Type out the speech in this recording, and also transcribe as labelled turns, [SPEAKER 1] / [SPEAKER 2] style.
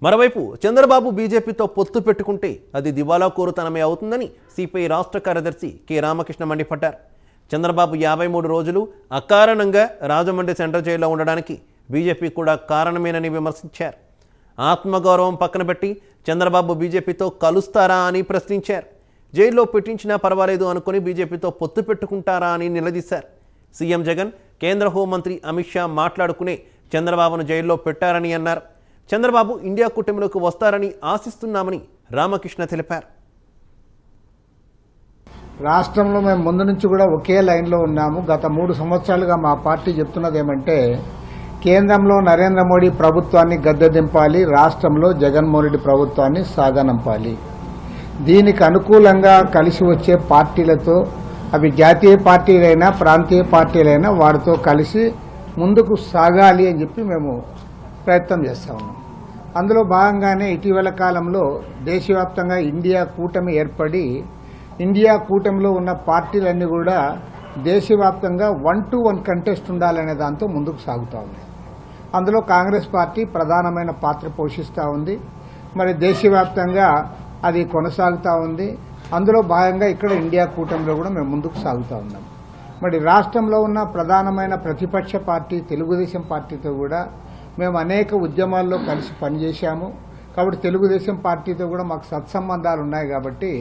[SPEAKER 1] మరోవైపు చంద్రబాబు బీజేపీతో పొత్తు పెట్టుకుంటే అది దివాలా కోరుతనమే అవుతుందని సిపిఐ రాష్ట్ర కార్యదర్శి కె రామకృష్ణ మండిపడ్డారు. చంద్రబాబు 53 రోజులు అకారణంగా రాజమండ్రి సెంట్రల్ జైల్లో ఉండడానికి బీజేపీ కూడా కారణమేనని విమర్శించారు. ఆత్మగౌరవం పక్కన పెట్టి చంద్రబాబు బీజేపీతో కలుస్తారా అని ప్రశ్నించారు. జైల్లో పెట్టించినా పర్వాలేదు అనుకుని బీజేపీతో పొత్తు పెట్టుకుంటారా అని నిలదీశారు. సీఎం జగన్ కేంద్ర హోంమంత్రి అమిత్ షా మాట్లాడుకునే చంద్రబాబును జైల్లో పెట్టారని అన్నారు. చంద్రబాబు ఇండియా కూటమిలోకి వస్తారని ఆశిస్తున్నామని రామకృష్ణ తెలిపారు.
[SPEAKER 2] రాష్ట్రంలో మేము ముందు నుంచి కూడా ఒకే లైన్లో ఉన్నాము. గత 3 సంవత్సరాలుగా మా పార్టీ చెప్తున్నది ఏమంటే కేంద్రంలో నరేంద్ర మోడీ ప్రభుత్వాన్ని గద్దెదింపాలి, రాష్ట్రంలో జగన్మోహన్ రెడ్డి ప్రభుత్వాన్ని సాగనంపాలి. దీనికి అనుకూలంగా కలిసి వచ్చే పార్టీలతో, అవి జాతీయ పార్టీలైనా ప్రాంతీయ పార్టీలైనా, వారితో కలిసి ముందుకు సాగాలి అని చెప్పి మేము ప్రయత్నం చేస్తా ఉన్నాం. అందులో భాగంగానే ఇటీవల కాలంలో దేశవ్యాప్తంగా ఇండియా కూటమి ఏర్పడి ఇండియా కూటమిలో ఉన్న పార్టీలన్నీ కూడా దేశవ్యాప్తంగా 1-to-1 కంటెస్ట్ ఉండాలనే దాంతో ముందుకు సాగుతూ ఉంది. అందులో కాంగ్రెస్ పార్టీ ప్రధానమైన పాత్ర పోషిస్తూ ఉంది. మరి దేశవ్యాప్తంగా అది కొనసాగుతూ ఉంది. అందులో భాగంగా ఇక్కడ ఇండియా కూటమిలో కూడా మేము ముందుకు సాగుతూ ఉన్నాం. మరి రాష్ట్రంలో ఉన్న ప్రధానమైన ప్రతిపక్ష పార్టీ తెలుగుదేశం పార్టీతో కూడా మేము అనేక ఉద్యమాల్లో కలిసి పనిచేశాము. కాబట్టి తెలుగుదేశం పార్టీతో కూడా మాకు సత్సంబంధాలు ఉన్నాయి. కాబట్టి